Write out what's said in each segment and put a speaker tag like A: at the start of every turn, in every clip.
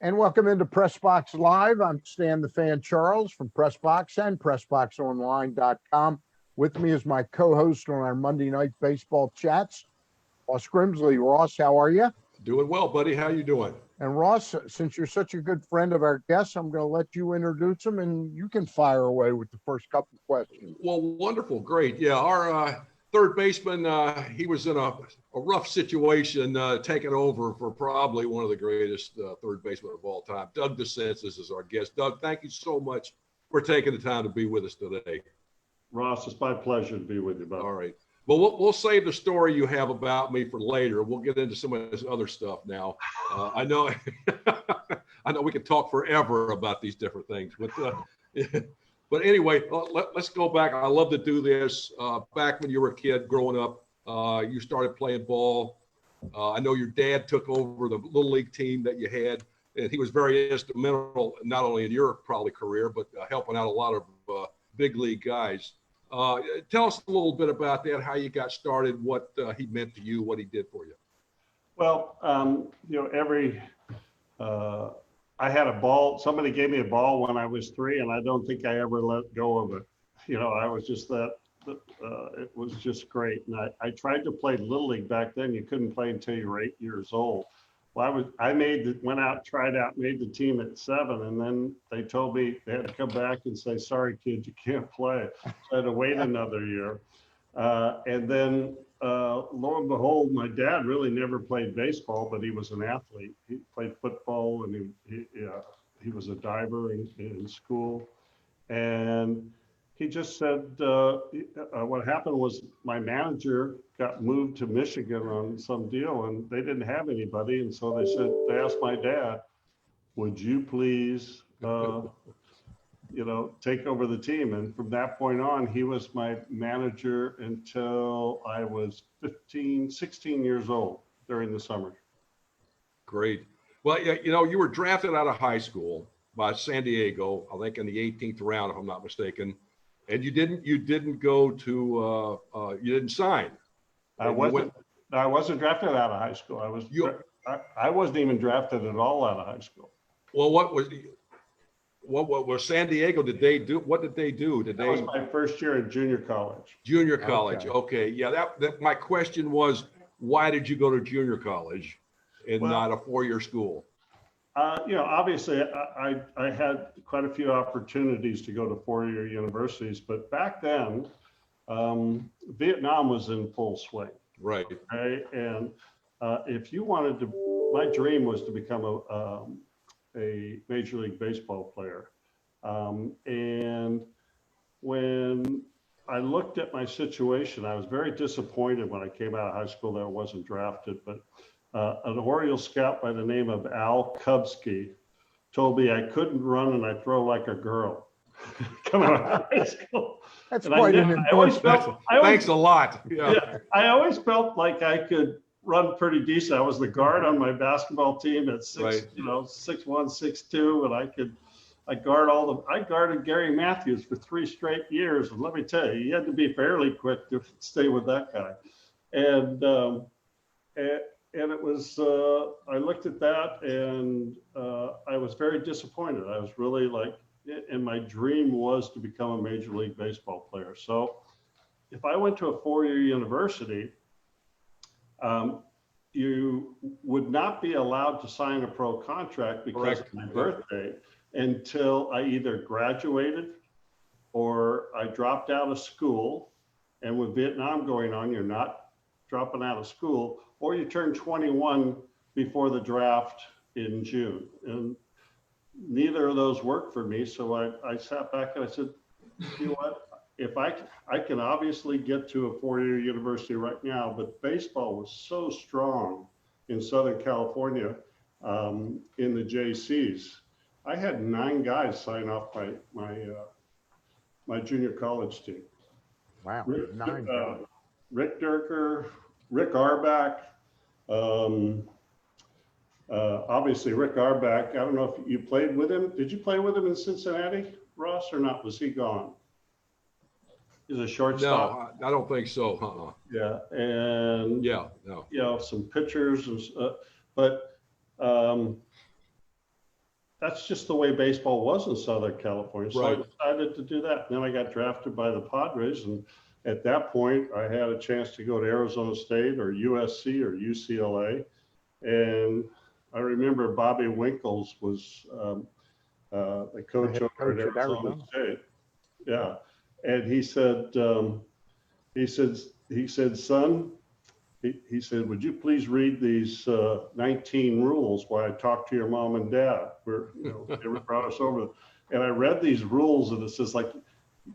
A: And welcome into PressBox Live. I'm Stan the Fan Charles from PressBox and PressBoxOnline.com. With me is my co-host on our Monday Night Baseball chats, Ross Grimsley. Ross, how are you?
B: Doing well, buddy. How you doing?
A: And Ross, since you're such a good friend of our guests, I'm going to let you introduce them, and you can fire away with the first couple of questions.
B: Well, wonderful. Great. Yeah, our third baseman, he was in a rough situation, taking over for probably one of the greatest third basemen of all time. Doug DeCinces is our guest. Doug, thank you so much for taking the time to be with us today.
C: Ross, it's my pleasure to be with you, bud.
B: All right. Well, we'll save the story you have about me for later. We'll get into some of this other stuff now. I know we could talk forever about these different things, but anyway, let's go back. I love to do this. Back when you were a kid growing up, you started playing ball. I know your dad took over the little league team that you had, and he was very instrumental, not only in your probably career, but helping out a lot of big league guys. Tell us a little bit about that, how you got started, what he meant to you, what he did for you.
C: Well, I had a ball. Somebody gave me a ball when I was 3, and I don't think I ever let go of it. I was just it was just great. And I tried to play Little League back then. You couldn't play until you were 8 years old. Well, went out, tried out, made the team at 7, and then they told me they had to come back and say, "Sorry, kid, you can't play." So I had to wait another year. And then, lo and behold, my dad really never played baseball, but he was an athlete. He played football, and he was a diver in school. And he just said, what happened was my manager got moved to Michigan on some deal, and they didn't have anybody. And so they asked my dad, "Would you please, take over the team?" And from that point on, he was my manager until I was 16 years old during the summer.
B: Great. Well, you were drafted out of high school by San Diego, I think in the 18th round, if I'm not mistaken. And you didn't go to, you didn't sign.
C: I wasn't drafted out of high school. I wasn't even drafted at all out of high school.
B: Well, what was San Diego? Did they do? What did they do?
C: That was my first year in junior college.
B: Junior college. Okay. Yeah. That my question was, why did you go to junior college and not a 4-year school?
C: Obviously I had quite a few opportunities to go to 4-year universities, but back then, Vietnam was in full swing.
B: Right.
C: Okay? And if you wanted to, my dream was to become a Major League Baseball player. And when I looked at my situation, I was very disappointed when I came out of high school that I wasn't drafted, but an Orioles scout by the name of Al Kubsky told me I couldn't run and I throw like a girl coming out of high school.
A: That's quite an endorsement.
B: Thanks a lot.
C: Yeah, I always felt like I could run pretty decent. I was the guard on my basketball team at 6'1", 6'2", and I guarded Gary Matthews for 3 straight years. And let me tell you, you had to be fairly quick to stay with that guy. And it was, I looked at that and I was very disappointed. I was really and my dream was to become a Major League Baseball player. So if I went to a 4-year university, you would not be allowed to sign a pro contract because of my birthday until I either graduated or I dropped out of school. And with Vietnam going on, you're not dropping out of school, or you turn 21 before the draft in June. And neither of those worked for me. So I sat back and I said, you know what, if I can obviously get to a 4-year university right now, but baseball was so strong in Southern California in the JCs. I had 9 guys sign off my junior college team.
A: Wow, 9 guys.
C: Rick Durker, Rick Arbach, obviously Rick Arbach. I don't know if you played with him. Did you play with him in Cincinnati, Ross, or not? Was he gone? He's a shortstop.
B: No, I don't think so.
C: Yeah, and
B: no.
C: Some pitchers, but that's just the way baseball was in Southern California. So
B: Right.
C: I decided to do that. And then I got drafted by the Padres. And at that point, I had a chance to go to Arizona State or USC or UCLA. And I remember Bobby Winkles was the coach
A: head
C: over
A: coach
C: at
A: at
C: Arizona
A: Arizona.
C: State. Yeah. And he said, son, he said, would you please read these 19 rules while I talk to your mom and dad? They brought us over. And I read these rules, and it says, like,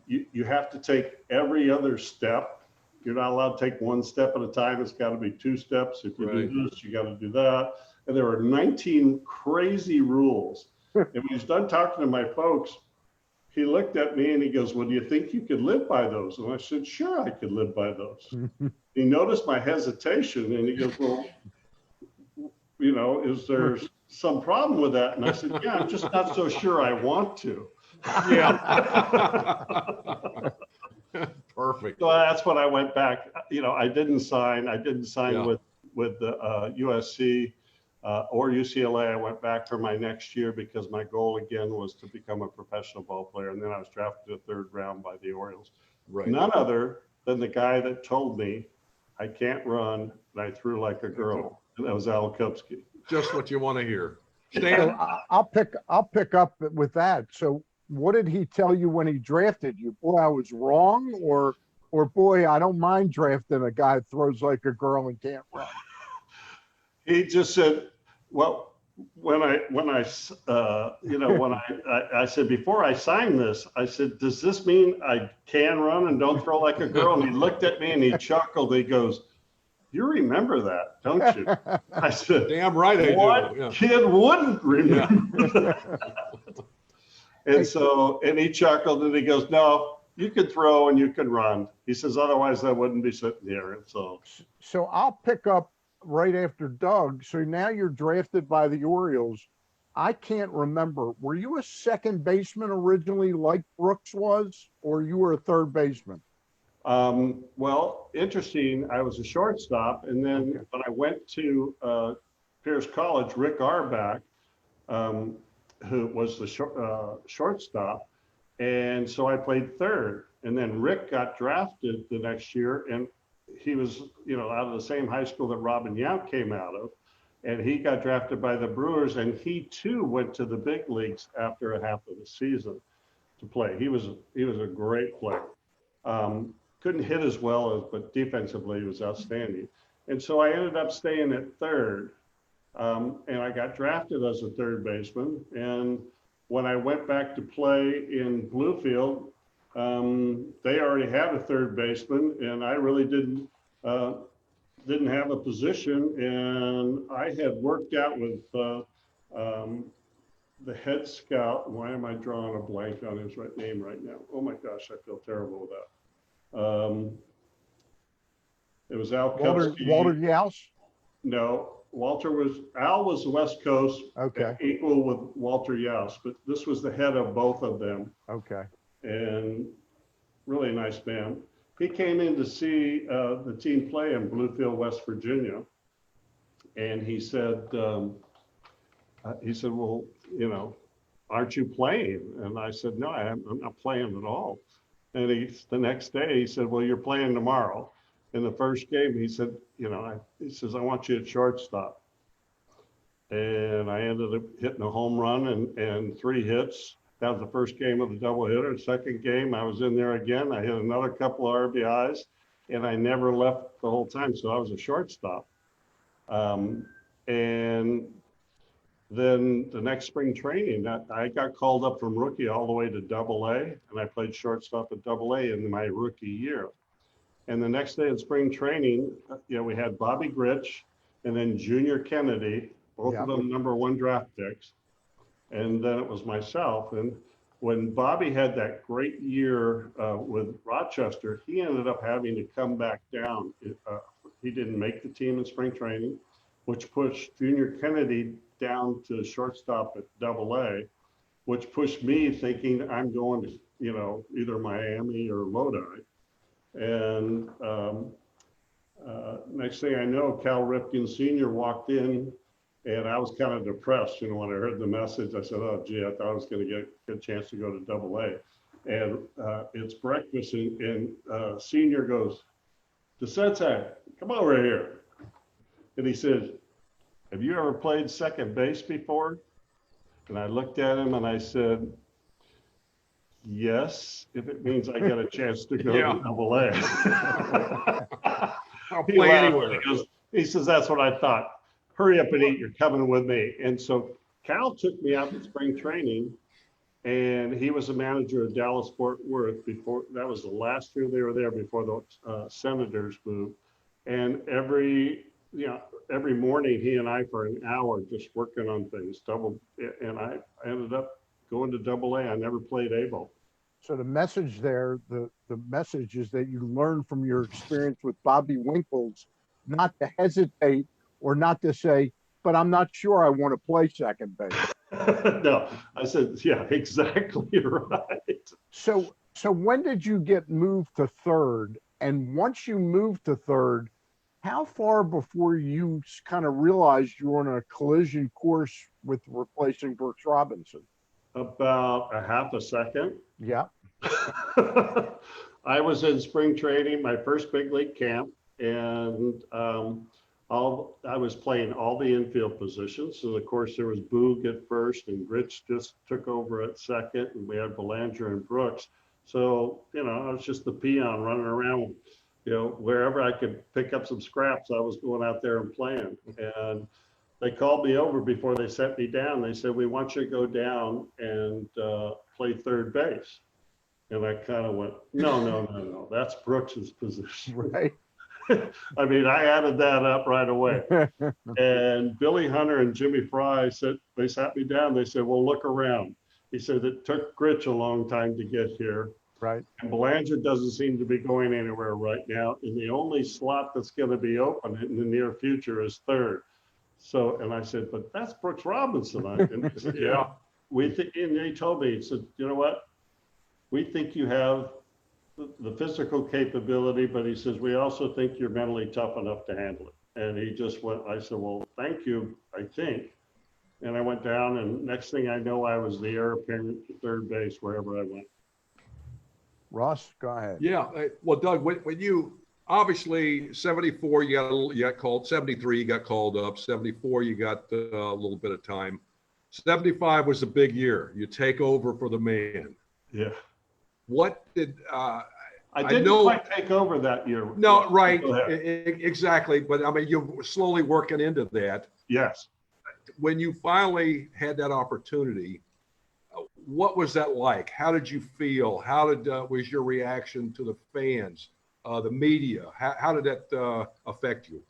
C: you have to take every other step. You're not allowed to take one step at a time. It's got to be 2 steps. If you
B: Right.
C: do this, you got to do that. And there were 19 crazy rules. And when he's done talking to my folks, he looked at me and he goes, well, do you think you could live by those? And I said, sure, I could live by those. He noticed my hesitation and he goes, well, is there some problem with that? And I said, yeah, I'm just not so sure I want to.
B: Yeah. Perfect.
C: So that's when I went back. I didn't sign
B: Yeah.
C: with the USC or UCLA. I went back for my next year because my goal again was to become a professional ball player. And then I was drafted to the 3rd round by the Orioles.
B: Right.
C: None other than the guy that told me I can't run and I threw like a girl. And that was Al Kupski.
B: Just what you want to hear.
A: So
B: Stan?
A: I'll pick up with that. So what did he tell you when he drafted you? Boy, I was wrong, or boy, I don't mind drafting a guy that throws like a girl and can't run.
C: He just said, well, when I said, before I signed this, I said, does this mean I can run and don't throw like a girl? And he looked at me and he chuckled. He goes, you remember that, don't you? I said,
B: Damn right I
C: what
B: do. Yeah.
C: kid wouldn't remember that? And he chuckled and he goes, no, you can throw and you can run. He says, otherwise I wouldn't be sitting here. And
A: So I'll pick up right after Doug. So now you're drafted by the Orioles. I can't remember. Were you a second baseman originally like Brooks was, or you were a third baseman?
C: well, interesting. I was a shortstop. And then when I went to Pierce College, Rick Auerbach, who was the shortstop. And so I played third. And then Rick got drafted the next year. And he was, out of the same high school that Robin Yount came out of. And he got drafted by the Brewers. And he too went to the big leagues after a half of the season to play. He was a great player. Couldn't hit as well, but defensively he was outstanding. And so I ended up staying at third. And I got drafted as a third baseman. And when I went back to play in Bluefield, they already had a third baseman, and I really didn't have a position. And I had worked out with the head scout. Why am I drawing a blank on his name right now? Oh my gosh, I feel terrible with that. It was Al Kupski.
A: Walter Youse?
C: No, Al was the West Coast,
A: Okay.
C: equal with Walter Youse, but this was the head of both of them.
A: Okay.
C: And really nice man. He came in to see the team play in Bluefield, West Virginia. And he said, well, aren't you playing? And I said, no, I'm not playing at all. And the next day he said, well, you're playing tomorrow. In the first game, he said, he says, I want you at shortstop. And I ended up hitting a home run and 3 hits. That was the first game of the doubleheader. The second game, I was in there again. I hit another couple of RBIs, and I never left the whole time. So I was a shortstop. And then the next spring training, I got called up from rookie all the way to AA, and I played shortstop at AA in my rookie year. And the next day in spring training, we had Bobby Grich and then Junior Kennedy, both of them #1 draft picks. And then it was myself. And when Bobby had that great year with Rochester, he ended up having to come back down. He didn't make the team in spring training, which pushed Junior Kennedy down to shortstop at AA, which pushed me thinking I'm going to, either Miami or Lodi. And next thing I know, Cal Ripken Sr. walked in And I was kind of depressed, when I heard the message. I said, "Oh, gee, I thought I was going to get a chance to go to Double-A." And it's breakfast, and Senior goes, "DeCinces, come over here." And he says, "Have you ever played second base before?" And I looked at him and I said, "Yes, if it means I get a chance to go
B: Yeah.
C: to Double-A."
B: I'll
C: He
B: play
C: laughed.
B: anywhere.
C: He says, "That's what I thought. Hurry up and eat. You're coming with me." And so Cal took me out to spring training, and he was the manager of Dallas Fort Worth before. That was the last year they were there before the Senators moved. And every morning he and I for an hour just working on things. And I ended up going to Double-A. I never played A-ball.
A: So the message there, the message is that you learn from your experience with Bobby Winkles not to hesitate or not to say, "But I'm not sure I want to play second base."
C: No, I said, yeah, exactly right.
A: So when did you get moved to third? And once you moved to third, how far before you kind of realized you were on a collision course with replacing Brooks Robinson?
C: About a half a second.
A: Yeah.
C: I was in spring training, my first big league camp, and I was playing all the infield positions. So of course there was Boog at first, and Rich just took over at second, and we had Belanger and Brooks. So I was just the peon running around. Wherever I could pick up some scraps, I was going out there and playing. And they called me over before they set me down. They said, "We want you to go down and play third base." And I kind of went, no, that's Brooks's position.
A: Right.
C: I mean, I added that up right away. And Billy Hunter and Jimmy Fry they sat me down. They said, "Well, look around." He said, "It took Gritch a long time to get here.
A: Right.
C: And Belanger doesn't seem to be going anywhere right now. And the only slot that's going to be open in the near future is third." So, and I said, "But that's Brooks Robinson." And he said, "Yeah, and he told me, he said, "You know what? We think you have the physical capability, but," he says, "we also think you're mentally tough enough to handle it." And he just went, I said, "Well, thank you, I think." And I went down, and next thing I know, I was the heir apparent to third base wherever I went.
A: Ross, go ahead.
B: Yeah. Well, Doug, when you obviously 74, you got called. 73, you got called up. 74, you got a little bit of time. 75 was a big year. You take over for the man.
C: Yeah.
B: What did
C: I didn't quite take over that year.
B: No, right. Exactly. But I mean, you're slowly working into that.
C: Yes.
B: When you finally had that opportunity, what was that like? How did you feel? How was your reaction to the fans, the media? How did that affect you?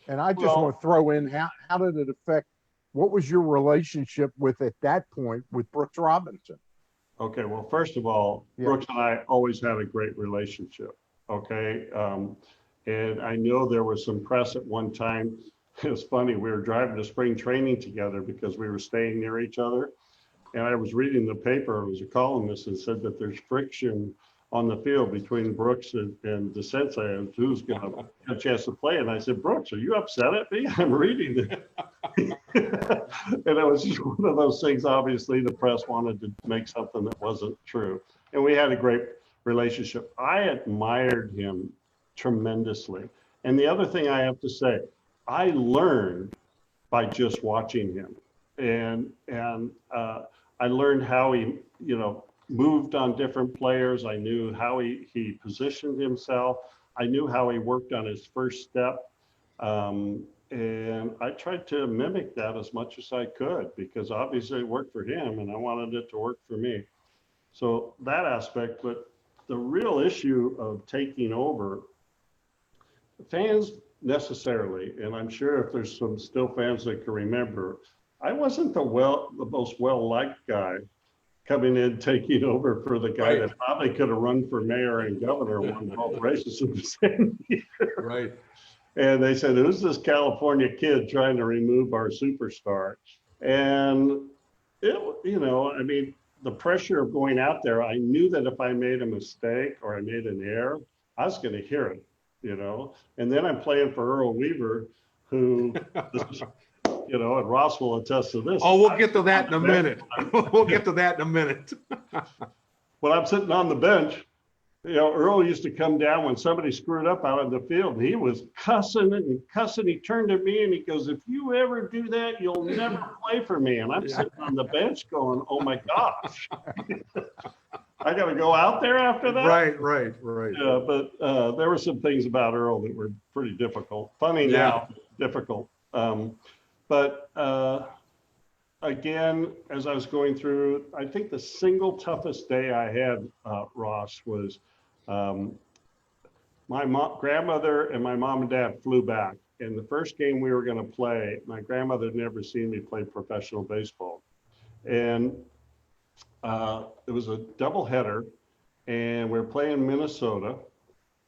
A: And I just want to throw in, how did it affect, what was your relationship with, at that point, with Brooks Robinson?
C: Okay, well, first of all, Brooks and I always had a great relationship. Okay. And I know there was some press at one time. It was funny. We were driving to spring training together because we were staying near each other. And I was reading the paper. It was a columnist and said that there's friction on the field between Brooks and DeCinces and who's going to get a chance to play. And I said, "Brooks, are you upset at me? I'm reading it." And it was just one of those things. Obviously, the press wanted to make something that wasn't true. And we had a great relationship. I admired him tremendously. And the other thing I have to say, I learned by just watching him. And I learned how he, moved on different players. I knew how he positioned himself. I knew how he worked on his first step. And I tried to mimic that as much as I could because obviously it worked for him and I wanted it to work for me. So that aspect, but the real issue of taking over, fans necessarily, and I'm sure if there's some still fans that can remember, I wasn't the most well-liked guy coming in, taking over for the guy that probably could have run for mayor and governor, won both races in the same year.
B: Right.
C: And they said, "Who's this California kid trying to remove our superstar?" And I mean, the pressure of going out there, I knew that if I made a mistake or I made an error, I was going to hear it, And then I'm playing for Earl Weaver, who, you know, and Ross will attest to this.
B: Oh, we'll get to that in a minute. We'll get to that in a minute.
C: When I'm sitting on the bench, you know, Earl used to come down when somebody screwed up out in the field, and he was cussing and cussing. He turned to me and he goes, "If you ever do that, you'll never play for me." And I'm sitting on the bench going, "Oh my gosh, I got to go out there after that."
B: Right.
C: Yeah, but there were some things about Earl that were pretty difficult. Funny
B: Yeah.
C: now, difficult. But again, as I was going through, I think the single toughest day I had, Ross, was my grandmother and my mom and dad flew back. And the first game we were going to play, my grandmother had never seen me play professional baseball. And it was a doubleheader, and we were playing Minnesota.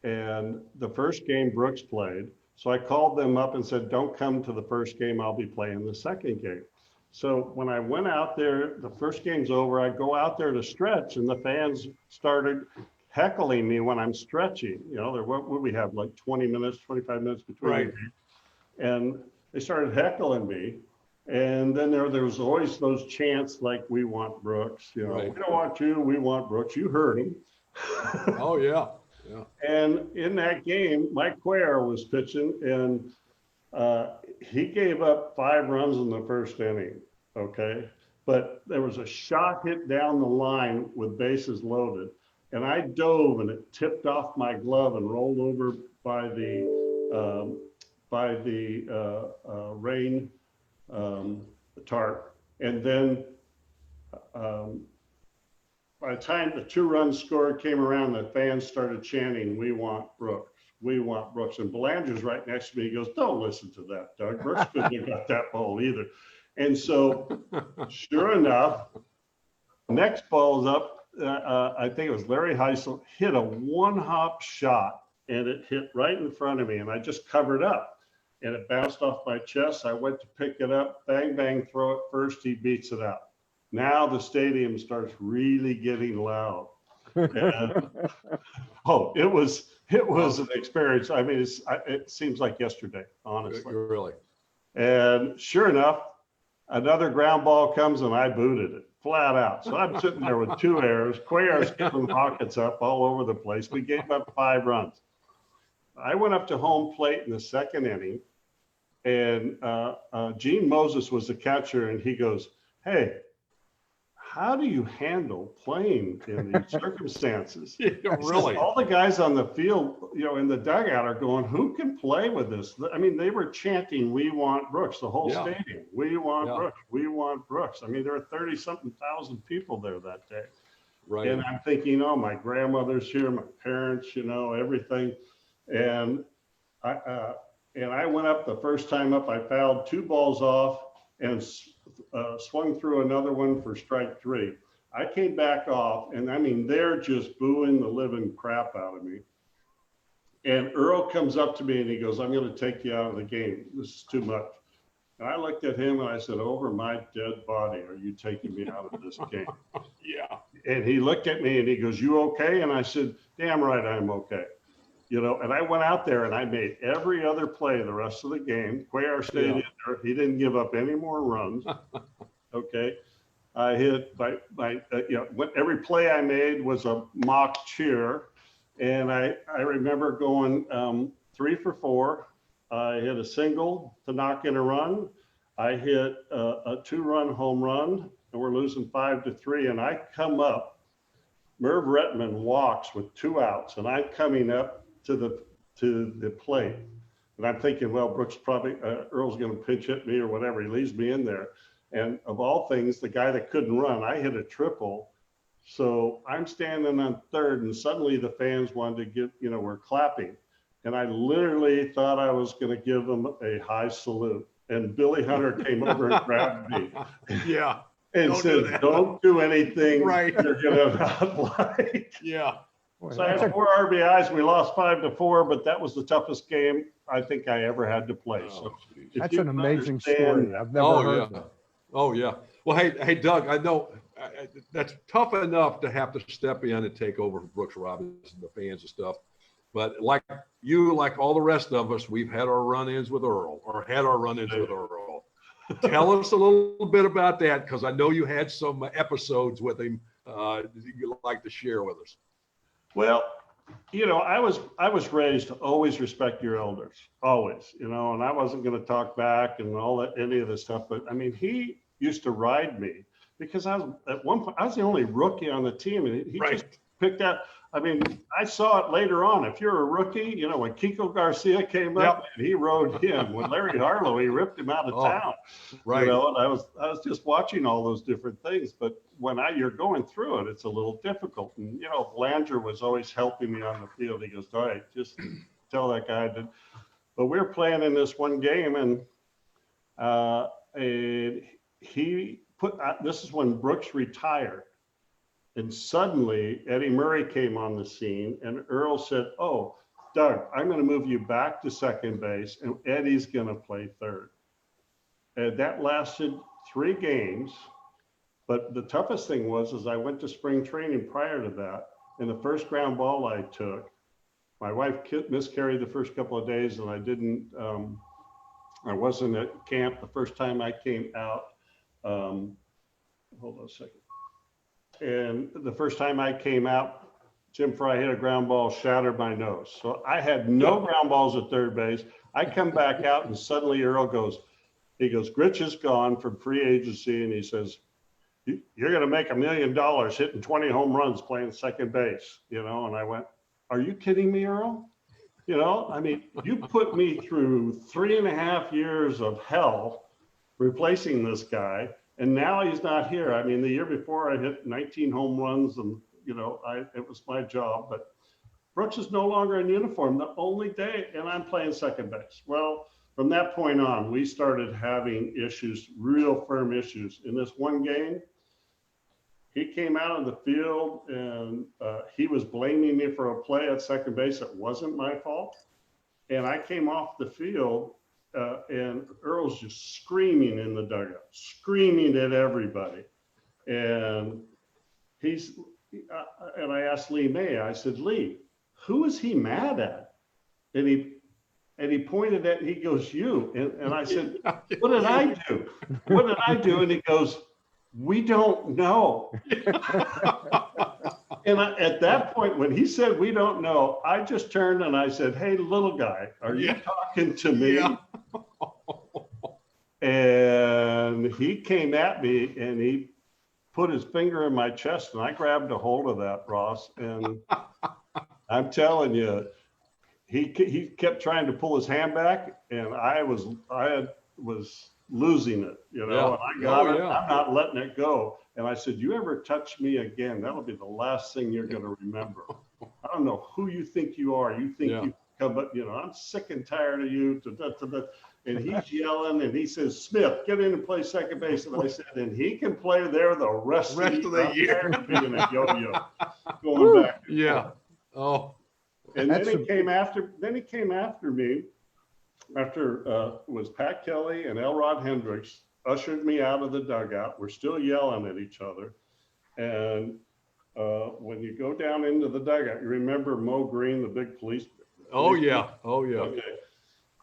C: And the first game Brooks played. So I called them up and said, "Don't come to the first game. I'll be playing the second game." So when I went out there, the first game's over, I go out there to stretch, and the fans started heckling me when I'm stretching. You know, what would we have, like 20 minutes, 25 minutes between
B: Right.
C: games? And they started heckling me. And then there was always those chants like, "We want Brooks," you know,
B: Right.
C: "We don't want you, we want Brooks." You heard them.
B: Oh, yeah.
C: And in that game, Mike Cuellar was pitching, and he gave up 5 runs in the first inning, okay? But there was a shot hit down the line with bases loaded, and I dove, and it tipped off my glove and rolled over by the rain tarp. And then by the time the 2 runs scored came around, the fans started chanting, "We want Brooks, we want Brooks." And Belanger's right next to me. He goes, "Don't listen to that, Doug. Brooks couldn't have got that ball either." And so sure enough, next ball's up. I think it was Larry Heisel hit a 1-hop shot, and it hit right in front of me. And I just covered up, and it bounced off my chest. I went to pick it up, bang, bang, throw it first. He beats it out. Now the stadium starts really getting loud. And, it was an experience. I mean, it seems like yesterday, honestly.
B: Really.
C: And sure enough, another ground ball comes, and I booted it flat out. So I'm sitting there with 2 errors. Cuellar's giving rockets up all over the place. We gave up 5 runs. I went up to home plate in the second inning, and Gene Moses was the catcher, and he goes, "Hey, how do you handle playing in these circumstances?"
B: Really?
C: All the guys on the field, you know, in the dugout are going, "Who can play with this?" I mean, they were chanting, "We want Brooks," the whole stadium. "We want Brooks. We want Brooks." I mean, there were 30-something thousand people there that day.
B: Right.
C: And I'm thinking, oh, my grandmother's here, my parents, you know, everything. And I went up the first time up, I fouled 2 balls off and swung through another one for strike 3. I came back off, and I mean, they're just booing the living crap out of me. And Earl comes up to me and he goes, "I'm going to take you out of the game. This is too much." And I looked at him and I said, "Over my dead body, are you taking me out of this game?"
B: Yeah.
C: And he looked at me and he goes, "You okay?" And I said, "Damn right I'm okay." You know, and I went out there and I made every other play the rest of the game. Cuellar stayed in there. He didn't give up any more runs. Okay. I hit every play I made was a mock cheer. And I remember going 3 for 4. I hit a single to knock in a run. I hit a 2-run home run, and we're losing 5-3. And I come up, Merv Retman walks with 2 outs, and I'm coming up to the plate. And I'm thinking, well, Brooks probably, Earl's going to pinch hit me or whatever. He leaves me in there. And of all things, the guy that couldn't run, I hit a triple. So I'm standing on third, and suddenly the fans wanted to were clapping. And I literally thought I was going to give them a high salute. And Billy Hunter came over and grabbed me.
B: Yeah.
C: And said, "Don't do anything
B: Right.
C: you're going to not like."
B: Yeah.
C: So I had 4 RBIs. We lost 5-4, but that was the toughest game I think I ever had to play. So
A: That's an amazing story. I've never heard that.
B: Oh, yeah. Well, hey, Doug, I know that's tough enough to have to step in and take over for Brooks Robinson, the fans and stuff. But like you, like all the rest of us, we've had our run-ins with Earl. Tell us a little bit about that, because I know you had some episodes with him you'd like to share with us.
C: Well, I was raised to always respect your elders, always, and I wasn't going to talk back and all that, any of this stuff. But I mean, he used to ride me because at one point I was the only rookie on the team, and he just picked out. I mean, I saw it later on. If you're a rookie, when Kiko Garcia came up, and he rode him. When Larry Harlow, he ripped him out of town.
B: Right.
C: And I was just watching all those different things. But when you're going through it, it's a little difficult. And Belanger was always helping me on the field. He goes, "All right, just tell that guy to." But we were playing in this one game, and he put. This is when Brooks retired. And suddenly Eddie Murray came on the scene, and Earl said, "Oh, Doug, I'm going to move you back to second base, and Eddie's going to play third." And that lasted 3 games. But the toughest thing was I went to spring training prior to that, and the first ground ball I took, my wife miscarried the first couple of days, and I wasn't at camp the first time I came out. Hold on a second. And the first time I came out, Jim Fry hit a ground ball, shattered my nose. So I had no ground balls at third base. I come back out, and suddenly Earl goes, "Gritch is gone from free agency." And he says, "You're going to make $1 million hitting 20 home runs playing second base." And I went, "Are you kidding me, Earl? I mean, you put me through 3.5 years of hell replacing this guy. And now he's not here." I mean, the year before I hit 19 home runs, and it was my job. But Brooks is no longer in uniform the only day, and I'm playing second base. Well, from that point on, we started having issues, real firm issues. In this one game, he came out on the field, and he was blaming me for a play at second base that wasn't my fault. And I came off the field. And Earl's just screaming in the dugout, screaming at everybody. And and I asked Lee May, I said, "Lee, who is he mad at?" And he pointed at, he goes, "You." And I said, "What did I do? What did I do?" And he goes, "We don't know." And at that point, when he said, "We don't know," I just turned and I said, "Hey, little guy, are you talking to me?" Yeah. And he came at me, and he put his finger in my chest, and I grabbed a hold of that, Ross. And I'm telling you, he kept trying to pull his hand back, and I was losing it, And I got it. I'm not letting it go. And I said, "You ever touch me again, that'll be the last thing you're going to remember. I don't know who you think you are. You think you come, but I'm sick and tired of you." And he's yelling, and he says, "Smith, get in and play second base." And I said, "And he can play there the rest of the year." Being a yo-yo, going back.
B: Yeah. Oh.
C: And then he came after me. After was Pat Kelly and Elrod Hendricks ushered me out of the dugout. We're still yelling at each other. And when you go down into the dugout, you remember Mo Green, the big police?
B: Oh, yeah. Oh, yeah.
C: Okay.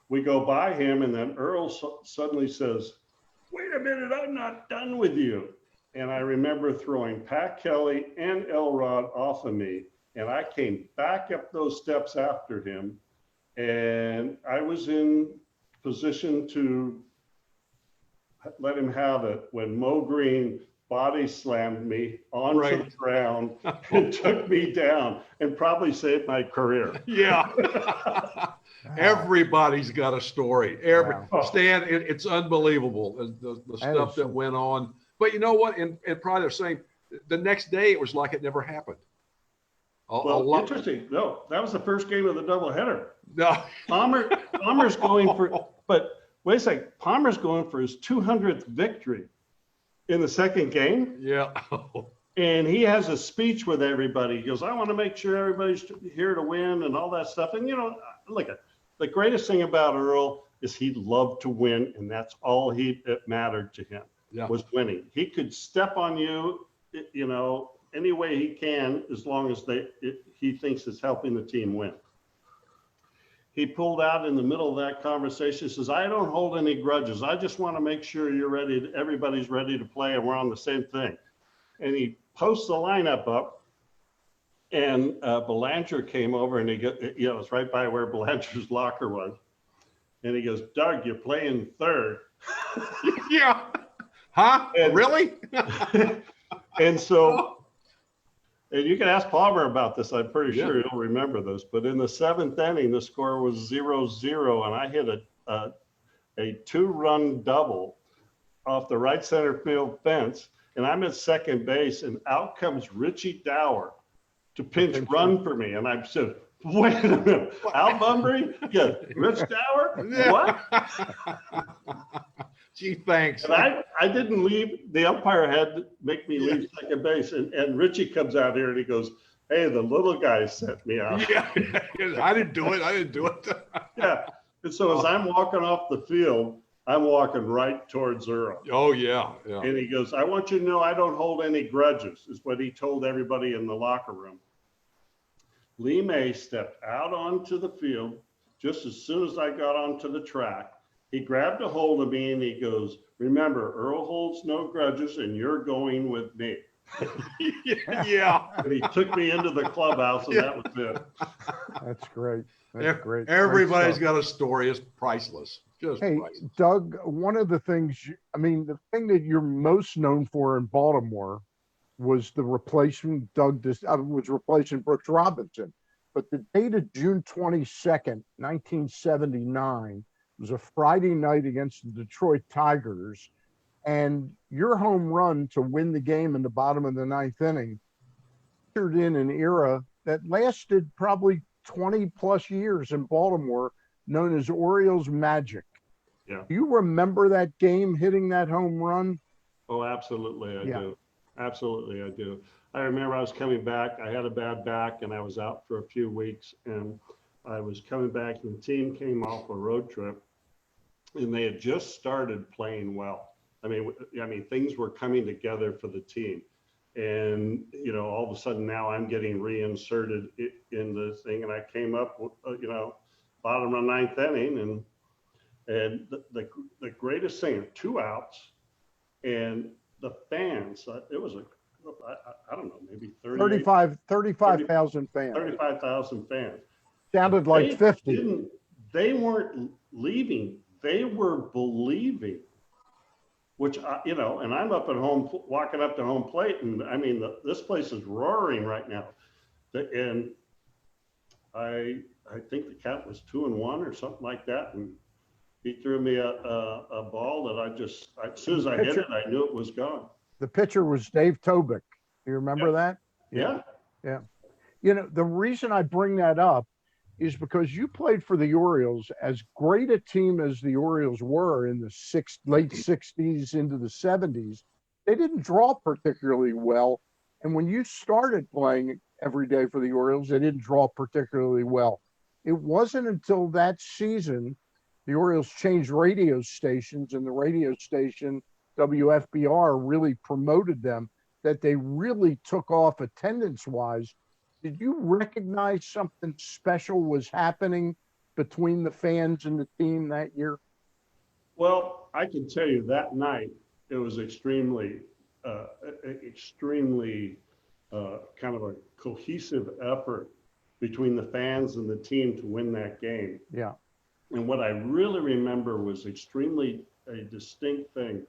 C: We go by him, and then Earl suddenly says, "Wait a minute, I'm not done with you." And I remember throwing Pat Kelly and Elrod off of me, and I came back up those steps after him, and I was in position to let him have it when Mo Green body slammed me onto the ground and took me down, and probably saved my career.
B: Yeah. Everybody's got a story. Stan, it's unbelievable, the stuff that went on. But you know what? And probably the same. The next day, it was like it never happened.
C: Interesting. No, that was the first game of the doubleheader.
B: No.
C: Palmer's going for, but wait a second. Palmer's going for his 200th victory in the second game.
B: Yeah.
C: And he has a speech with everybody. He goes, "I want to make sure everybody's here to win," and all that stuff. And look, the greatest thing about Earl is he loved to win, and that's all it mattered to him was winning. He could step on you, any way he can, as long as he thinks it's helping the team win. he pulled out in the middle of that conversation, says, I don't hold any grudges. I just want to make sure everybody's ready to play and we're on the same thing. And he posts the lineup up, and Belanger came over, and it's right by where Belanger's locker was. And he goes, Doug, you're playing third.
B: Yeah. Huh?
C: And,
B: really?
C: And so, and you can ask Palmer about this. I'm pretty
B: Yeah.
C: sure he'll remember this. But in the 7th inning, the score was 0-0, and I hit a 2-run double off the right center field fence, and I'm at second base, and out comes Richie Dower to pinch run for me. And I said, wait a minute, Al Bunbury? Yeah, Rich Dower?
B: Yeah.
C: What?
B: Gee, thanks.
C: And I didn't leave. The umpire had to make me leave second base. And Richie comes out here and he goes, hey, the little guy sent me out.
B: Yeah, I didn't do it.
C: Yeah. And so as I'm walking off the field, I'm walking right towards Earl.
B: Oh, yeah.
C: And he goes, I want you to know I don't hold any grudges, is what he told everybody in the locker room. Lee May stepped out onto the field just as soon as I got onto the track. He grabbed a hold of me and he goes, remember, Earl holds no grudges and you're going with me.
B: Yeah.
C: And he took me into the clubhouse, and that was it.
A: That's great. That's great.
B: Everybody's
A: Great stuff.
B: got a story. It's priceless. Just
A: Hey,
B: priceless.
A: Doug, one of the things, the thing that you're most known for in Baltimore was the replacement, was replacing Brooks Robinson. But the date of June 22nd, 1979, was a Friday night against the Detroit Tigers. And your home run to win the game in the bottom of the 9th inning ushered in an era that lasted probably 20 plus years in Baltimore, known as Orioles Magic.
C: Yeah.
A: Do you remember that game, hitting that home run?
C: Oh, absolutely, I do. Absolutely, I do. I remember I was coming back. I had a bad back, and I was out for a few weeks. And I was coming back, and the team came off a road trip, and they had just started playing well. I mean, things were coming together for the team. And, all of a sudden now I'm getting reinserted in the thing. And I came up, bottom of 9th inning, and the greatest thing, 2 outs, and the fans, it was I don't know, maybe
A: 35,000 fans.
C: 35,000 fans.
A: Sounded like 50.
C: They weren't leaving. They were believing. Which, and I'm up at home, walking up to home plate, and this place is roaring right now. And I think the count was 2-1 or something like that. And he threw me a ball that as soon as I hit it, I knew it was gone.
A: The pitcher was Dave Tobick. You remember that?
C: Yeah.
A: The reason I bring that up is because you played for the Orioles. As great a team as the Orioles were in the late 60s into the 70s, they didn't draw particularly well. And when you started playing every day for the Orioles, they didn't draw particularly well. It wasn't until that season the Orioles changed radio stations, and the radio station WFBR really promoted them, that they really took off attendance-wise. Did you recognize something special was happening between the fans and the team that year?
C: Well, I can tell you that night, it was extremely kind of a cohesive effort between the fans and the team to win that game.
A: Yeah.
C: And what I really remember was extremely a distinct thing.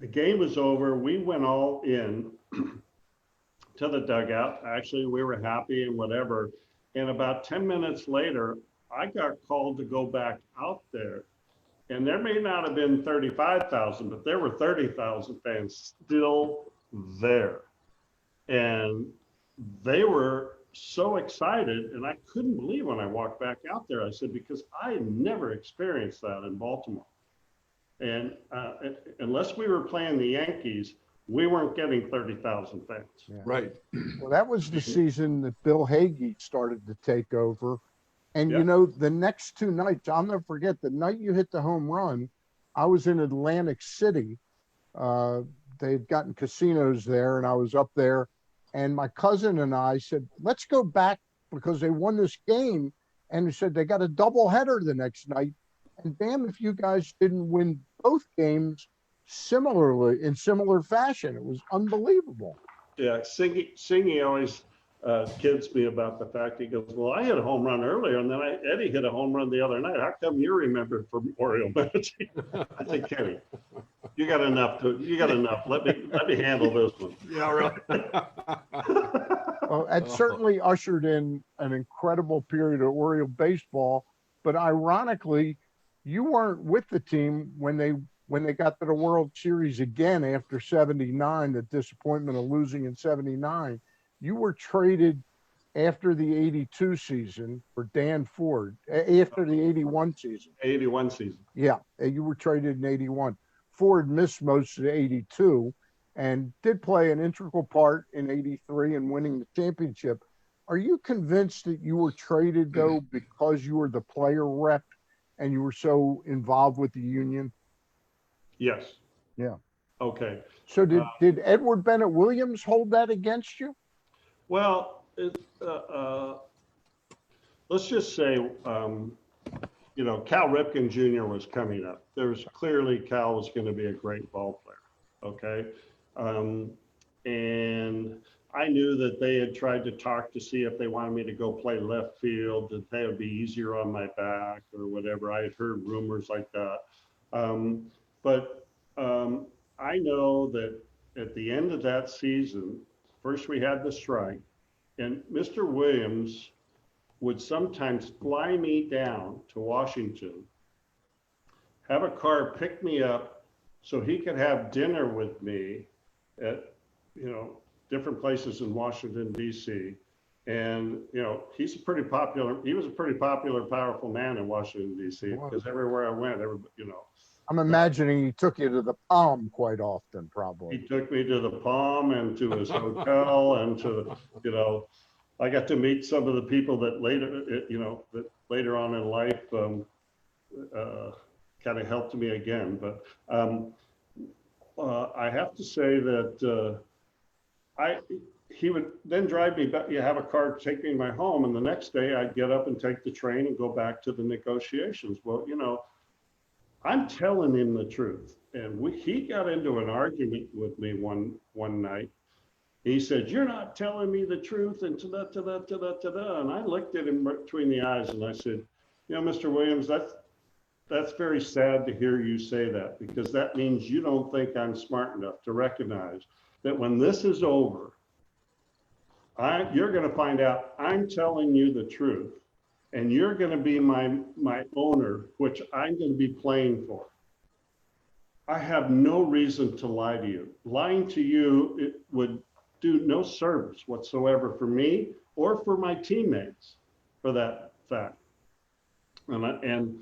C: The game was over. We went all in to the dugout. Actually, we were happy and whatever. And about 10 minutes later, I got called to go back out there. And there may not have been 35,000, but there were 30,000 fans still there. And they were so excited. And I couldn't believe when I walked back out there, I said, because I had never experienced that in Baltimore. And unless we were playing the Yankees, we weren't getting 30,000 fans.
A: Yeah.
B: Right.
A: Well, that was the season that Bill Hagee started to take over. And, the next 2 nights, I'll never forget, the night you hit the home run, I was in Atlantic City. They had gotten casinos there, and I was up there. And my cousin and I said, let's go back because they won this game. And he said they got a doubleheader the next night. And damn if you guys didn't win both games similarly in similar fashion. It was unbelievable.
C: Yeah, Singy always kids me about the fact he goes, well, I hit a home run earlier, and then Eddie hit a home run the other night. How come you remembered from Oriole Magic? I think, Kenny, you got enough. Let me handle this one.
B: Yeah, really.
A: Well, it certainly ushered in an incredible period of Oriole baseball. But ironically, you weren't with the team when they got to the World Series again after '79, the disappointment of losing in '79. You were traded after the '82 season for Dan Ford, after the '81 season.
C: 81 season.
A: Yeah, you were traded in '81. Ford missed most of the '82 and did play an integral part in '83 in winning the championship. Are you convinced that you were traded, though, because you were the player rep and you were so involved with the union?
C: Yes.
A: Yeah.
C: Okay.
A: So did Edward Bennett Williams hold that against you?
C: Well, let's just say, Cal Ripken Jr. was coming up. There was clearly Cal was going to be a great ball player. Okay. And I knew that they had tried to talk to see if they wanted me to go play left field, that they would be easier on my back or whatever. I had heard rumors like that. But I know that at the end of that season, first we had the strike, and Mr. Williams would sometimes fly me down to Washington, have a car pick me up so he could have dinner with me at, different places in Washington, D.C. And, he was a pretty popular, powerful man in Washington, D.C. because everywhere I went,
A: I'm imagining he took you to the Palm quite often, probably.
C: He took me to the Palm and to his hotel and to, I got to meet some of the people that later on in life kind of helped me again. But I have to say that he would then drive me back. You have a car take me to my home, and the next day I'd get up and take the train and go back to the negotiations. Well, I'm telling him the truth. And he got into an argument with me one night. He said, "You're not telling me the truth," and ta-da. And I looked at him between the eyes and I said, Mr. Williams, that's very sad to hear you say that, because that means you don't think I'm smart enough to recognize that when this is over, you're going to find out I'm telling you the truth. And you're going to be my owner, which I'm going to be playing for. I have no reason to lie to you. Lying to you, it would do no service whatsoever for me or for my teammates, for that fact. Mr.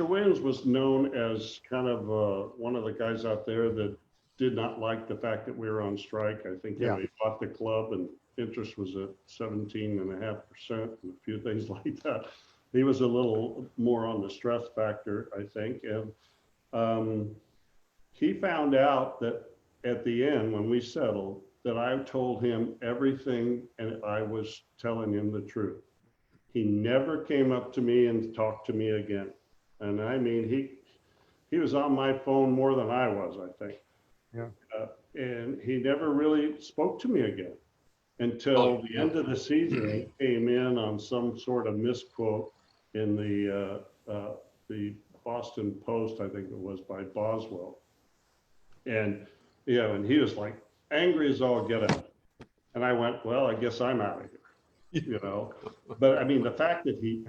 C: Williams was known as kind of one of the guys out there that did not like the fact that we were on strike. I think he bought the club and interest was at 17.5% and a few things like that. He was a little more on the stress factor, I think. And he found out that at the end, when we settled, that I told him everything and I was telling him the truth. He never came up to me and talked to me again. And I mean, he was on my phone more than I was, I think.
A: Yeah.
C: And he never really spoke to me again until the end of the season. He came in on some sort of misquote in the Boston Post, I think it was, by Boswell. And, and he was like angry as all get out. And I went, well, I guess I'm out of here, But I mean, the fact that he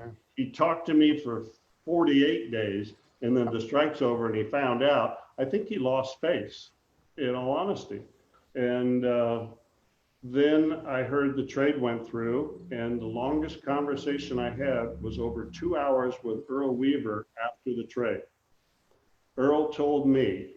C: talked to me for 48 days and then the strike's over and he found out, I think he lost face, in all honesty. And then I heard the trade went through, and the longest conversation I had was over 2 hours with Earl Weaver after the trade. Earl told me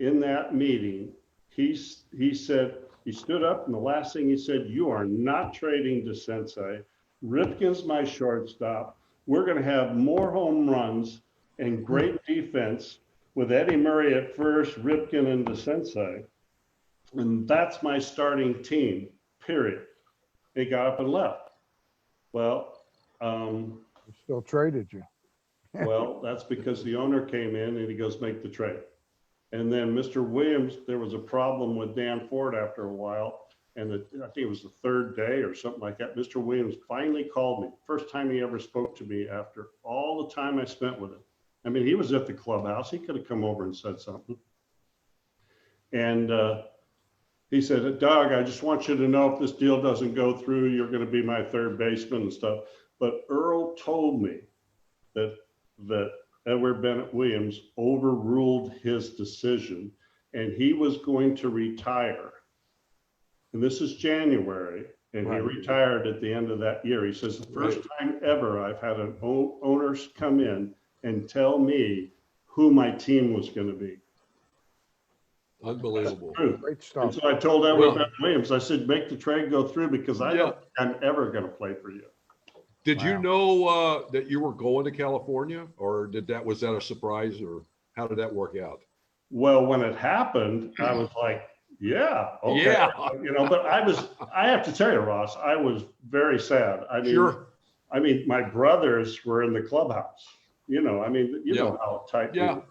C: in that meeting, he said, he stood up and the last thing he said, "You are not trading DeCinces. Ripken's my shortstop. We're going to have more home runs and great defense with Eddie Murray at first, Ripken and DeCinces. And that's my starting team, period." He got up and left. Well,
A: We still traded you.
C: well, that's because the owner came in and he goes, make the trade. And then Mr. Williams, there was a problem with Dan Ford after a while. And I think it was the third day or something like that. Mr. Williams finally called me. First time he ever spoke to me after all the time I spent with him. I mean, he was at the clubhouse. He could have come over and said something. And he said, Doug, I just want you to know if this deal doesn't go through, you're going to be my third baseman and stuff. But Earl told me that Edward Bennett Williams overruled his decision and he was going to retire. And this is January, and he retired at the end of that year. He says, the first time ever I've had an owners come in and tell me who my team was going to be.
B: Unbelievable.
A: Great
C: And
A: stuff.
C: so I told Edward Bennett Williams, I said, make the trade go through because I don't think I'm ever going to play for you.
B: Did you know that you were going to California, or was that a surprise, or how did that work out?
C: Well, when it happened, I was like, yeah, okay.
B: Yeah.
C: You know, but I have to tell you, Ross, I was very sad. I mean,
B: Sure.
C: I mean, my brothers were in the clubhouse, you know, I mean, you know how tight we were.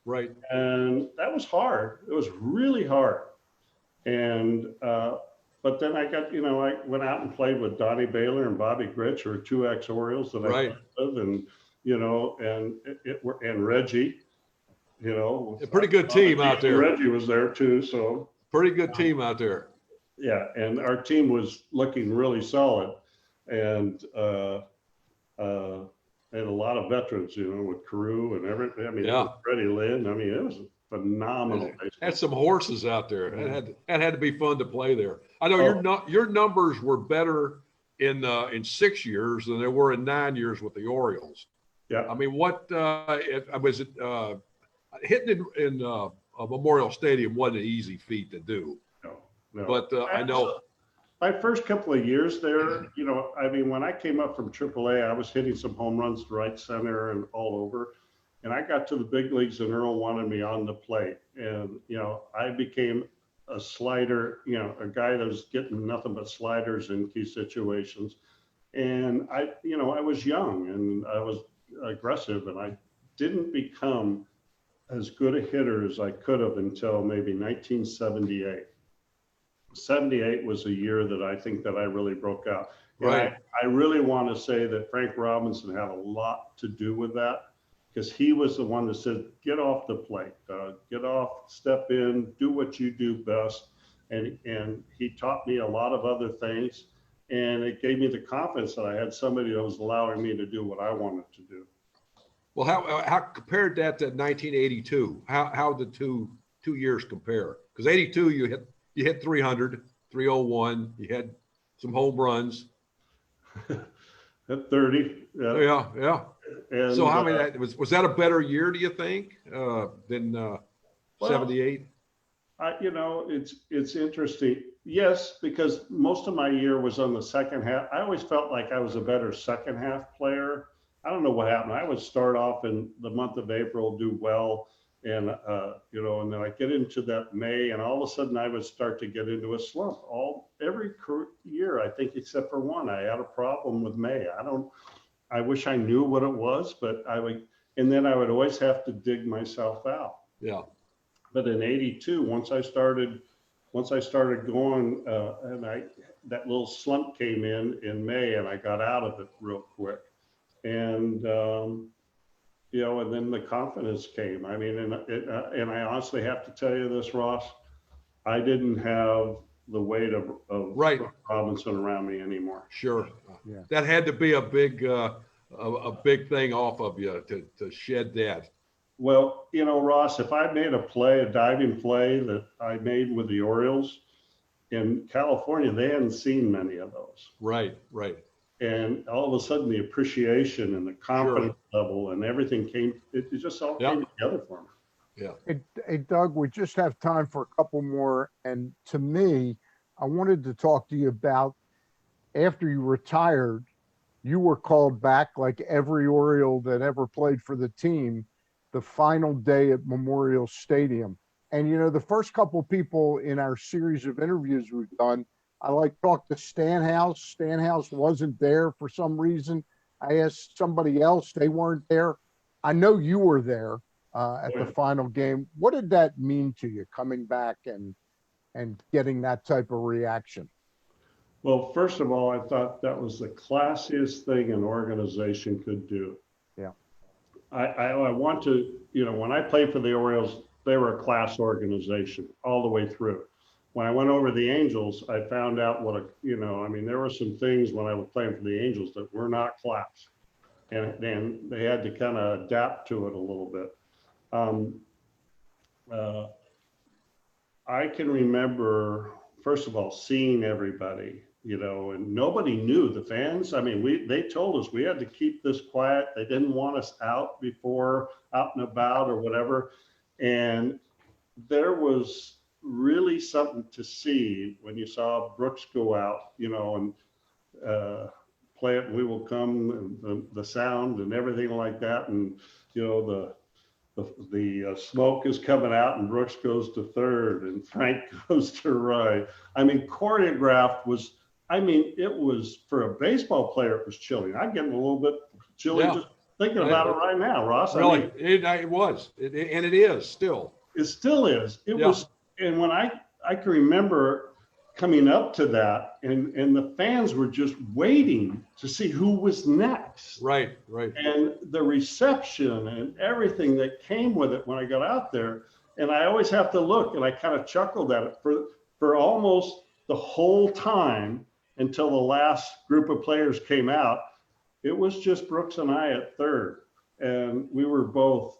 B: Right.
C: And that was hard. It was really hard. And, but then I got, you know, I went out and played with Donnie Baylor and Bobby Gritch, who are two ex-Orioles that I played with, and, you know, and Reggie, you know.
B: A pretty good team out there.
C: Reggie was there too, so.
B: Pretty good team out there.
C: Yeah, and our team was looking really solid. And and a lot of veterans, you know, with Carew and everything. I mean, Freddie Lynn. I mean, it was phenomenal.
B: Had some horses out there. That had to be fun to play there. I know your numbers were better in 6 years than they were in 9 years with the Orioles.
C: Yeah.
B: I mean, what was it? Hitting in a Memorial Stadium wasn't an easy feat to do.
C: No.
B: But I know.
C: My first couple of years there, you know, I mean, when I came up from AAA, I was hitting some home runs to right center and all over. And I got to the big leagues and Earl wanted me on the plate. And, you know, I became a slider, you know, a guy that was getting nothing but sliders in key situations. And I was young and I was aggressive and I didn't become as good a hitter as I could have until maybe 1978. 78 was a year that I think that I really broke out. And I really want to say that Frank Robinson had a lot to do with that because he was the one that said, get off the plate, get off, step in, do what you do best. And he taught me a lot of other things. And it gave me the confidence that I had somebody that was allowing me to do what I wanted to do.
B: Well, how compared that to 1982? How the two years compare? Because 82 you hit 300, 301. You had some home runs.
C: At 30.
B: Yeah. And so how many was that a better year, do you think, than 78?
C: You know, it's interesting. Yes, because most of my year was on the second half. I always felt like I was a better second half player. I don't know what happened. I would start off in the month of April, do well. And, you know, and then I get into that May and all of a sudden I would start to get into a slump every year, I think, except for one. I had a problem with May. I wish I knew what it was, but and then I would always have to dig myself out.
B: Yeah.
C: But in 82, once I started going, and that little slump came in May and I got out of it real quick. And, you know, and then the confidence came. I mean, and I honestly have to tell you this, Ross, I didn't have the weight of Robinson around me anymore.
B: Sure. Yeah. That had to be a big thing off of you to shed that.
C: Well, you know, Ross, if I made a diving play that I made with the Orioles in California, they hadn't seen many of those.
B: Right.
C: And all of a sudden the appreciation and the confidence level and everything it just all came together for me.
B: Yeah.
A: Hey, Doug, we just have time for a couple more. And to me, I wanted to talk to you about after you retired, you were called back like every Oriole that ever played for the team, the final day at Memorial Stadium. And, you know, the first couple of people in our series of interviews we've done I like talked to Stanhouse. Stanhouse wasn't there for some reason. I asked somebody else, they weren't there. I know you were there at the final game. What did that mean to you coming back and getting that type of reaction?
C: Well, first of all, I thought that was the classiest thing an organization could do.
A: Yeah.
C: I want to, when I played for the Orioles, they were a class organization all the way through. When I went over to the Angels, I found out there were some things when I was playing for the Angels that were not class. And then they had to kind of adapt to it a little bit. I can remember, first of all, seeing everybody, and nobody knew, the fans. I mean, they told us we had to keep this quiet. They didn't want us out and about or whatever. And there was really something to see when you saw Brooks go out, and play it, We Will Come, and the sound and everything like that. And, the smoke is coming out and Brooks goes to third and Frank goes to right. I mean, choreographed was, it was, for a baseball player, it was chilling. I'm getting a little bit chilly just thinking about it right now, Ross.
B: Really, it was, and it is still.
C: It still is. It was, and when I can remember coming up to that, and the fans were just waiting to see who was next.
B: Right.
C: And the reception and everything that came with it when I got out there, and I always have to look, and I kind of chuckled at it for almost the whole time until the last group of players came out. It was just Brooks and I at third, and we were both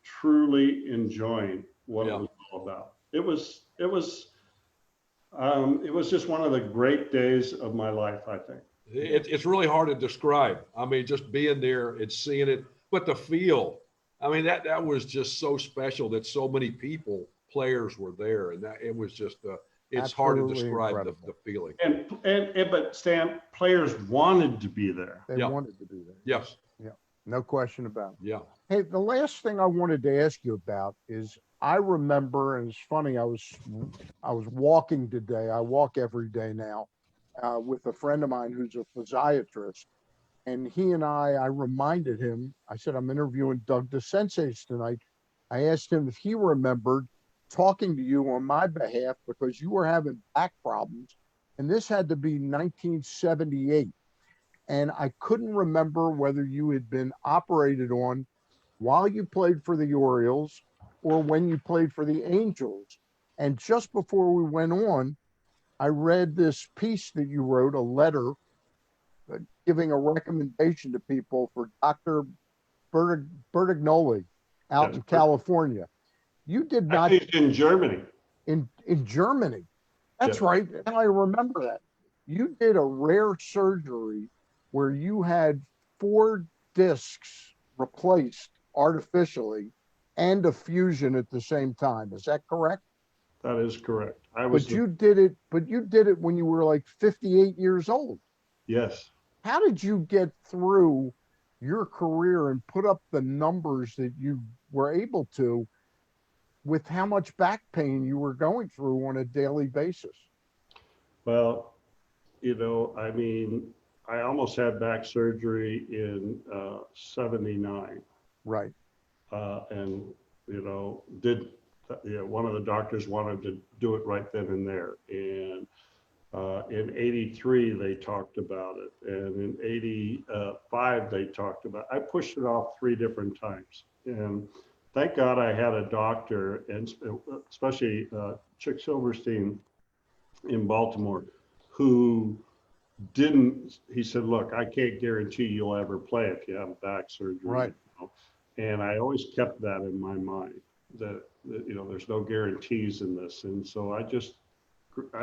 C: truly enjoying what it was all about. It was just one of the great days of my life, I think.
B: It's really hard to describe. I mean, just being there and seeing it, but the feel, that was just so special that so many players were there. And that it was just, it's hard to describe the feeling.
C: But Stan, players wanted to be there.
A: They wanted to be there.
B: Yes.
A: Yeah. No question about it.
B: Yeah.
A: Hey, the last thing I wanted to ask you about is I remember, and it's funny, I was walking today. I walk every day now with a friend of mine who's a physiatrist. And he and I reminded him, I said, I'm interviewing Doug DeCinces tonight. I asked him if he remembered talking to you on my behalf because you were having back problems. And this had to be 1978. And I couldn't remember whether you had been operated on while you played for the Orioles or when you played for the Angels. And just before we went on, I read this piece that you wrote, a letter giving a recommendation to people for Dr. Bertagnoli out in California. You did not.
C: In Germany.
A: In Germany. That's right. And I remember that. You did a rare surgery where you had 4 discs replaced artificially and a fusion at the same time. Is that correct?
C: That is correct.
A: You did it when you were like 58 years old.
C: Yes.
A: How did you get through your career and put up the numbers that you were able to with how much back pain you were going through on a daily basis?
C: Well, I almost had back surgery in 79.
A: Right.
C: One of the doctors wanted to do it right then and there. And in 83, they talked about it. And in 85, they talked about it. I pushed it off 3 different times. And thank God I had a doctor, and especially Chick Silverstein in Baltimore, who he said, look, I can't guarantee you'll ever play if you have back surgery.
A: Right.
C: And I always kept that in my mind that there's no guarantees in this. And so I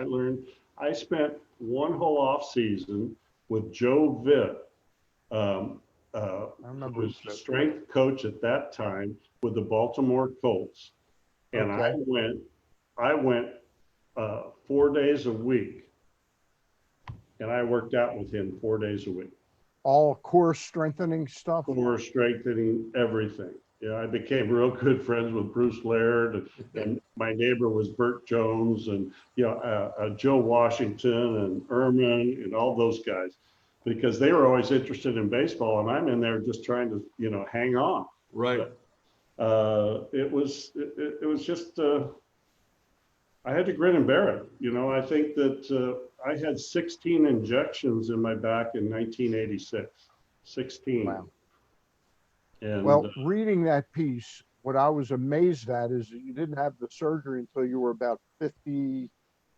C: learned, I spent one whole off season with Joe Vitt, who was the strength coach at that time with the Baltimore Colts. And I went 4 days a week, and I worked out with him 4 days a week.
A: All core strengthening stuff?
C: Core strengthening, everything. Yeah, I became real good friends with Bruce Laird, and my neighbor was Bert Jones, and Joe Washington and Ehrman and all those guys, because they were always interested in baseball, and I'm in there just trying to hang on.
B: Right.
C: It was just I had to grin and bear it. I think that I had 16 injections in my back in 1986. 16.
A: Wow.
C: And,
A: Well, reading that piece, what I was amazed at is that you didn't have the surgery until you were about 50,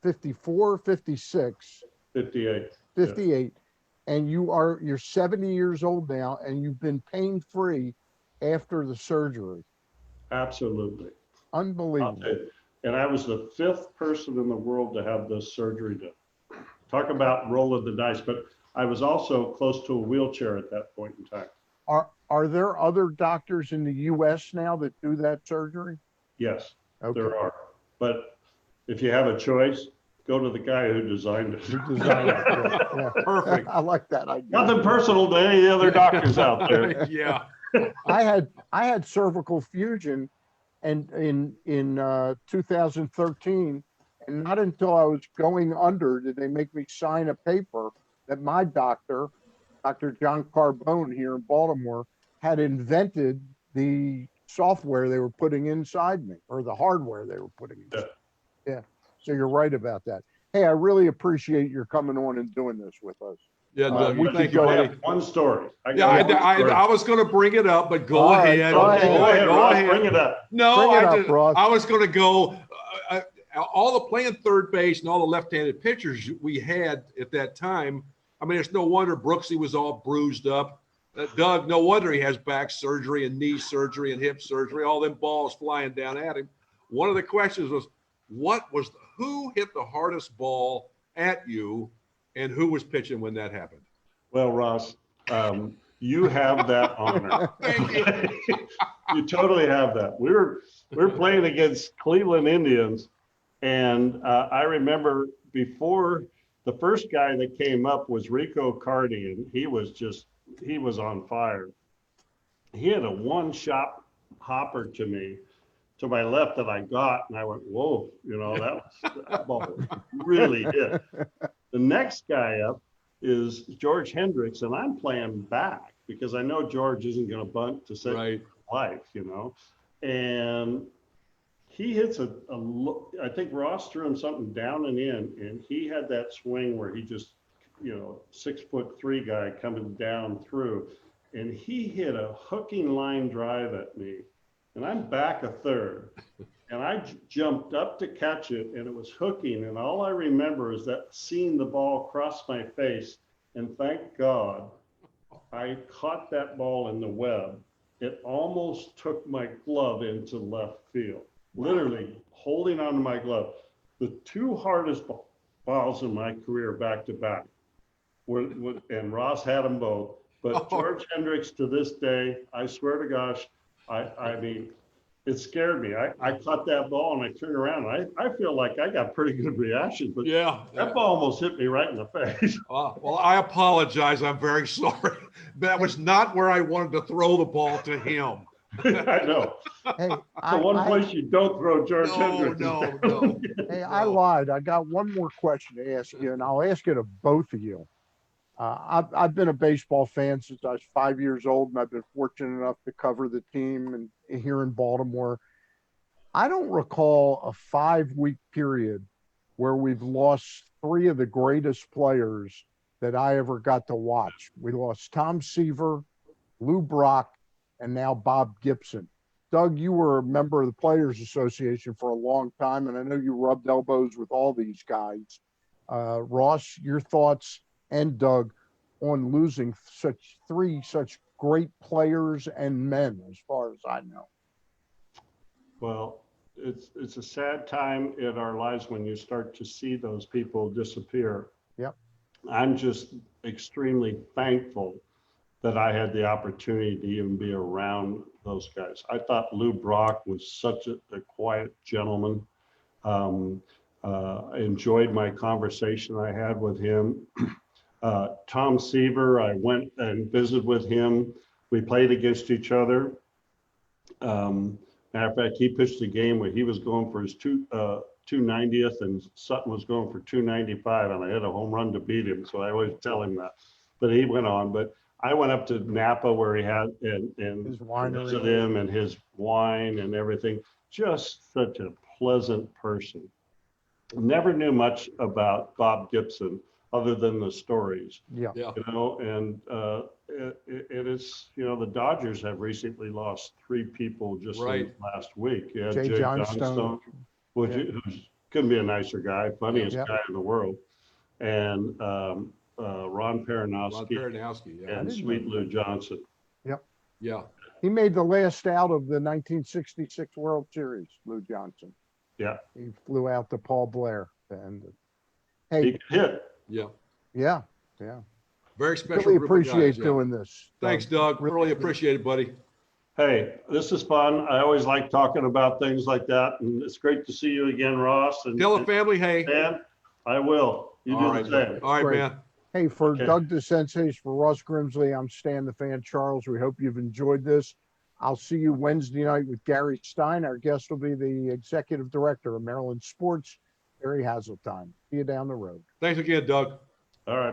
A: 54, 56,
C: 58.
A: 58. Yeah. And you're 70 years old now, and you've been pain-free after the surgery.
C: Absolutely.
A: Unbelievable.
C: And I was the 5th person in the world to have this surgery done. Talk about rolling the dice, but I was also close to a wheelchair at that point in time.
A: Are there other doctors in the U.S. now that do that surgery?
C: Yes,
A: Okay.
C: there are. But if you have a choice, go to the guy who designed it.
A: Who designed it? Yeah.
B: Perfect.
A: I like that idea.
C: Nothing personal to any of the other doctors out there.
B: Yeah.
A: I had cervical fusion, and in 2013, and not until I was going under did they make me sign a paper that my doctor, Dr. John Carbone here in Baltimore, had invented the software they were putting inside me, or the hardware they were putting inside. Yeah. So you're right about that. Hey, I really appreciate your coming on and doing this with us.
B: Yeah, Doug,
A: we
B: thank
A: could
B: you,
A: go
B: buddy.
C: have one story.
B: I was going to bring it up, but go
A: All right,
B: ahead.
A: go ahead.
C: Go ahead, bring it up.
B: No,
A: Bring it up, Ross.
B: I was going to go. All the playing third base and all the left-handed pitchers we had at that time. I mean, it's no wonder Brooksy was all bruised up. Doug, no wonder he has back surgery and knee surgery and hip surgery, all them balls flying down at him. One of the questions was, who hit the hardest ball at you, and who was pitching when that happened?
C: Well, Ross, you have that honor.
B: Thank you.
C: You totally have that. We were playing against Cleveland Indians, and I remember before the first guy that came up was Rico Cardi, and he was on fire. He had a one-shot hopper to me, to my left, that I got, and I went, whoa, that ball really hit. The next guy up is George Hendricks, and I'm playing back because I know George isn't going to bunt to save life, and he hits I think Ross threw him something down and in, and he had that swing where he just, 6'3" guy coming down through, and he hit a hooking line drive at me, and I'm back a third, and I jumped up to catch it, and it was hooking, and all I remember is that seeing the ball cross my face, and thank God I caught that ball in the web. It almost took my glove into left field, literally holding onto my glove. The 2 hardest balls in my career back to back were, and Ross had them both, but George Hendricks, to this day, I swear to gosh, I mean, it scared me. I caught that ball and I turned around, and I feel like I got pretty good reaction, but that ball almost hit me right in the face.
B: Well, I apologize. I'm very sorry. That was not where I wanted to throw the ball to him.
C: I know.
A: Hey,
C: The one place you don't throw George Hendricks.
B: No.
A: Hey, I lied. I got one more question to ask you, and I'll ask it of both of you. I've been a baseball fan since I was 5 years old, and I've been fortunate enough to cover the team and here in Baltimore. I don't recall a 5-week period where we've lost 3 of the greatest players that I ever got to watch. We lost Tom Seaver, Lou Brock, and now Bob Gibson. Doug, you were a member of the Players Association for a long time, and I know you rubbed elbows with all these guys. Ross, your thoughts, and Doug, on losing such 3 such great players and men, as far as I know.
C: Well, it's a sad time in our lives when you start to see those people disappear.
A: Yep.
C: I'm just extremely thankful that I had the opportunity to even be around those guys. I thought Lou Brock was such a quiet gentleman. I enjoyed my conversation I had with him. Tom Seaver, I went and visited with him. We played against each other. Matter of fact, he pitched a game where he was going for his 290th and Sutton was going for 295, and I hit a home run to beat him. So I always tell him that. But he went on. But I went up to Napa where he had and
A: His winery.
C: visited him and his wine and everything. Just such a pleasant person. Never knew much about Bob Gibson other than the stories,
A: Yeah.
B: Yeah.
C: and it is, the Dodgers have recently lost 3 people just in
B: Right.
C: last week. Yeah,
A: Jay Johnstone.
C: who
A: Yeah.
C: couldn't be a nicer guy, funniest
A: Yeah.
C: guy in the world, and Ron
B: Ron
C: Peranowski
B: Peranowski. Yeah.
C: and Sweet Lou Johnson.
B: Yeah.
A: He made the last out of the 1966 World Series, Lou Johnson.
C: Yeah.
A: He flew out to Paul Blair. And
C: He
A: hey,
C: could hit.
B: Yeah.
A: yeah.
B: Very special.
A: Really
B: group of
A: appreciate
B: guys, yeah.
A: doing this.
B: Thanks, Doug. Really appreciate it, buddy.
C: Hey, this is fun. I always like talking about things like that, and it's great to see you again, Ross. And
B: Tell the family, hey.
C: Dan, I will. You do
B: All right,
C: the same.
B: all right,
A: Great.
B: man.
A: Hey, for
C: Okay.
A: Doug DeCinces, for Ross Grimsley, I'm Stan the Fan Charles. We hope you've enjoyed this. I'll see you Wednesday night with Gary Stein. Our guest will be the executive director of Maryland Sports, Gary Hazeltine. See you down the road.
B: Thanks again, Doug.
C: All right.